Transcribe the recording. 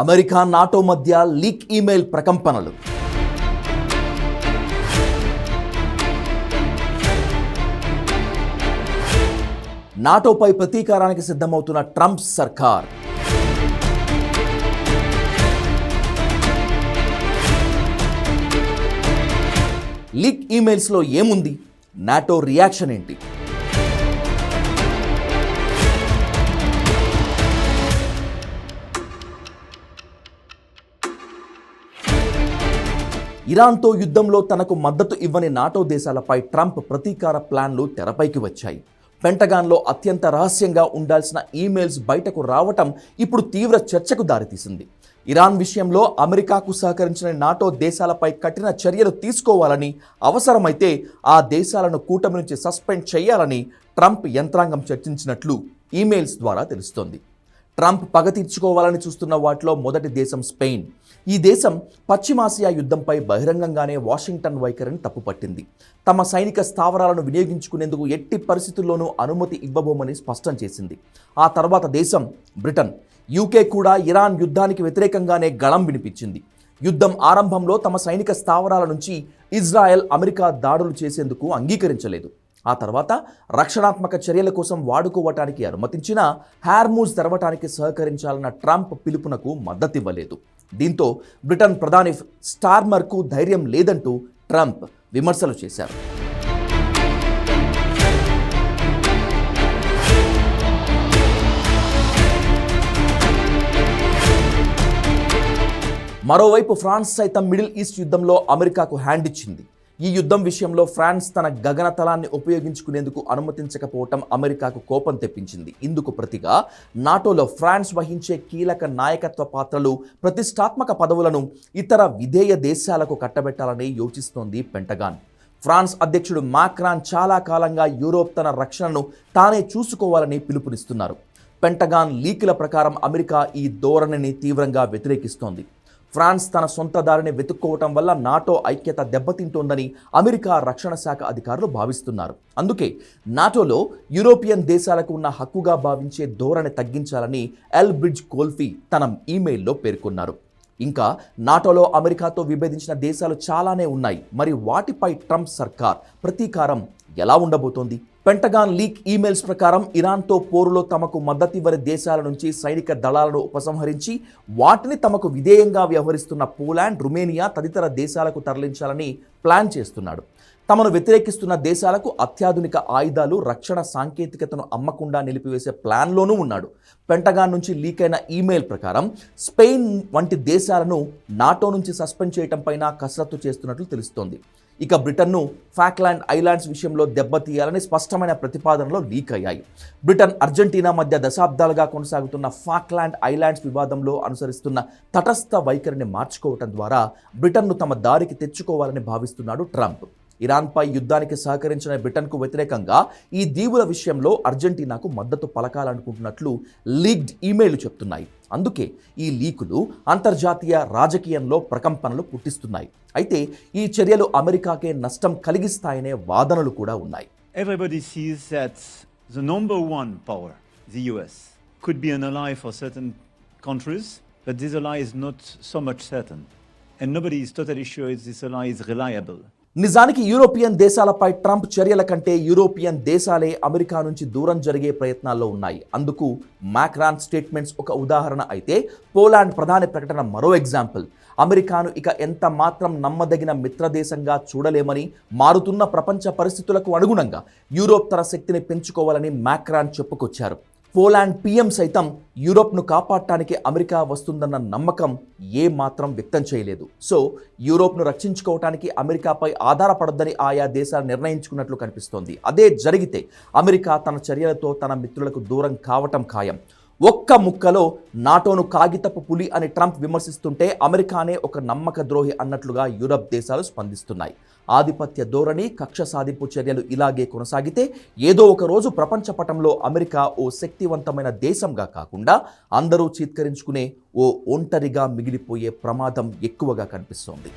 America NATO మధ్య leak email ప్రకంపనలు. నాటోపై ప్రతీకారానికి సిద్ధమవుతున్న ట్రంప్ సర్కార్. లీక్ ఈమెయిల్స్లో ఏముంది? నాటో రియాక్షన్ ఏంటి? ఇరాన్తో యుద్ధంలో తనకు మద్దతు ఇవ్వని నాటో దేశాలపై ట్రంప్ ప్రతీకార ప్లాన్లు తెరపైకి వచ్చాయి. పెంటగాన్లో అత్యంత రహస్యంగా ఉండాల్సిన ఈమెయిల్స్ బయటకు రావటం ఇప్పుడు తీవ్ర చర్చకు దారితీసింది. ఇరాన్ విషయంలో అమెరికాకు సహకరించిన నాటో దేశాలపై కఠిన చర్యలు తీసుకోవాలని, అవసరమైతే ఆ దేశాలను కూటమి నుంచి సస్పెండ్ చేయాలని ట్రంప్ యంత్రాంగం చర్చించినట్లు ఈమెయిల్స్ ద్వారా తెలుస్తోంది. ట్రంప్ పగ తీర్చుకోవాలని చూస్తున్న వాటిలో మొదటి దేశం స్పెయిన్. ఈ దేశం పశ్చిమాసియా యుద్ధంపై బహిరంగంగానే వాషింగ్టన్ వైఖరిని తప్పుపట్టింది. తమ సైనిక స్థావరాలను వినియోగించుకునేందుకు ఎట్టి పరిస్థితుల్లోనూ అనుమతి ఇవ్వబోమని స్పష్టం చేసింది. ఆ తర్వాత దేశం బ్రిటన్. యూకే కూడా ఇరాన్ యుద్ధానికి వ్యతిరేకంగానే గళం వినిపించింది. యుద్ధం ఆరంభంలో తమ సైనిక స్థావరాల నుంచి ఇజ్రాయెల్, అమెరికా దాడులు చేసేందుకు అంగీకరించలేదు. ఆ తర్వాత రక్షణాత్మక చర్యల కోసం వాడుకోవటానికి అనుమతించినా హార్మూజ్ తెరవటానికి సహకరించాలన్న ట్రంప్ పిలుపునకు మద్దతివ్వలేదు. దీంతో బ్రిటన్ ప్రధాని స్టార్మర్కు ధైర్యం లేదంటూ ట్రంప్ విమర్శలు చేశారు. మరోవైపు ఫ్రాన్స్ సైతం మిడిల్ ఈస్ట్ యుద్ధంలో అమెరికాకు హ్యాండ్ ఇచ్చింది. ఈ యుద్ధం విషయంలో ఫ్రాన్స్ తన గగనతలాన్ని ఉపయోగించుకునేందుకు అనుమతించకపోవటం అమెరికాకు కోపం తెప్పించింది. ఇందుకు ప్రతిగా నాటోలో ఫ్రాన్స్ వహించే కీలక నాయకత్వ పాత్రలు, ప్రతిష్టాత్మక పదవులను ఇతర విధేయ దేశాలకు కట్టబెట్టాలని యోచిస్తోంది పెంటగాన్. ఫ్రాన్స్ అధ్యక్షుడు మాక్రాన్ చాలా కాలంగా యూరోప్ తన రక్షణను తానే చూసుకోవాలని పిలుపునిస్తున్నారు. పెంటగాన్ లీకుల ప్రకారం అమెరికా ఈ ధోరణిని తీవ్రంగా వ్యతిరేకిస్తోంది. ఫ్రాన్స్ తన సొంత దారిని వెతుక్కోవటం వల్ల నాటో ఐక్యత దెబ్బతింటోందని అమెరికా రక్షణ శాఖ అధికారులు భావిస్తున్నారు. అందుకే నాటోలో యూరోపియన్ దేశాలకు ఉన్న హక్కుగా భావించే ధోరణి తగ్గించాలని ఎల్బ్రిడ్జ్ కోల్ఫీ తన ఈమెయిల్లో పేర్కొన్నారు. ఇంకా నాటోలో అమెరికాతో విభేదించిన దేశాలు చాలానే ఉన్నాయి. మరి వాటిపై ట్రంప్ సర్కార్ ప్రతీకారం ఎలా ఉండబోతోంది? పెంటగాన్ లీక్ ఈమెయిల్స్ ప్రకారం ఇరాన్తో పోరులో తమకు మద్దతివ్వని దేశాల నుంచి సైనిక దళాలను ఉపసంహరించి వాటిని తమకు విధేయంగా వ్యవహరిస్తున్న పోలాండ్, రుమేనియా తదితర దేశాలకు తరలించాలని ప్లాన్ చేస్తున్నాడు. తమను వ్యతిరేకిస్తున్న దేశాలకు అత్యాధునిక ఆయుధాలు, రక్షణ సాంకేతికతను అమ్మకుండా నిలిపివేసే ప్లాన్లోనూ ఉన్నాడు. పెంటగాన్ నుంచి లీక్ అయిన ఈమెయిల్ ప్రకారం స్పెయిన్ వంటి దేశాలను నాటో నుంచి సస్పెండ్ చేయటం పైన కసరత్తు చేస్తున్నట్లు తెలుస్తోంది. ఇక బ్రిటన్ను ఫాక్లాండ్ ఐలాండ్స్ విషయంలో దెబ్బతీయాలని స్పష్టమైన ప్రతిపాదనలు లీక్ అయ్యాయి. బ్రిటన్, అర్జెంటీనా మధ్య దశాబ్దాలుగా కొనసాగుతున్న ఫాక్లాండ్ ఐలాండ్స్ వివాదంలో అనుసరిస్తున్న తటస్థ వైఖరిని మార్చుకోవటం ద్వారా బ్రిటన్ను తమ దారికి తెచ్చుకోవాలని భావిస్తున్నాడు ట్రంప్. ఇరాన్పై యుద్ధానికి సహకరించిన బ్రిటన్కు వ్యతిరేకంగా ఈ దీవుల విషయంలో అర్జెంటీనాకు మద్దతు పలకాలనుకుంటున్నట్లు లీక్డ్ ఈమెయిల్ చెప్తున్నాయి. అందుకే ఈ లీకులు అంతర్జాతీయ రాజకీయంలో ప్రకంపనలు పుట్టిస్తున్నాయి. అయితే ఈ చర్యలు అమెరికాకే నష్టం కలిగిస్తాయనే వాదనలు కూడా ఉన్నాయి. Everybody sees that the number one power, the US, could be an ally for certain countries, but this ally is not so much certain. And nobody is totally sure if this ally is reliable. నిజానికి European దేశాలపై Trump చర్యల కంటే European దేశాలే America నుంచి దూరం జరిగే ప్రయత్నాల్లో ఉన్నాయి. అందుకు Macron statements ఒక ఉదాహరణ అయితే పోలాండ్ ప్రధాని ప్రకటన మరో ఎగ్జాంపుల్. అమెరికాను ఇక ఎంత మాత్రం నమ్మదగిన మిత్రదేశంగా చూడలేమని, మారుతున్న ప్రపంచ పరిస్థితులకు అనుగుణంగా యూరోప్ తన శక్తిని పెంచుకోవాలని మాక్రాన్ చెప్పుకొచ్చారు. పోలాండ్ పీఎం సైతం యూరోప్ను కాపాడటానికి అమెరికా వస్తుందన్న నమ్మకం ఏ మాత్రం వ్యక్తం చేయలేదు. సో యూరోప్ను రక్షించుకోవటానికి అమెరికాపై ఆధారపడొద్దని ఆయా దేశాలు నిర్ణయించుకున్నట్లు కనిపిస్తోంది. అదే జరిగితే అమెరికా తన చర్యలతో తన మిత్రులకు దూరం కావటం ఖాయం. ఒక్క ముక్కలో నాటోను కాగితపు పులి అని ట్రంప్ విమర్శిస్తుంటే అమెరికానే ఒక నమ్మక ద్రోహి అన్నట్లుగా యూరప్ దేశాలు స్పందిస్తున్నాయి. ఆధిపత్య ధోరణి, కక్ష సాధింపు చర్యలు ఇలాగే కొనసాగితే ఏదో ఒక రోజు ప్రపంచ పటంలో అమెరికా ఓ శక్తివంతమైన దేశంగా కాకుండా అందరూ చీత్కరించుకునే ఓ ఒంటరిగా మిగిలిపోయే ప్రమాదం ఎక్కువగా కనిపిస్తోంది.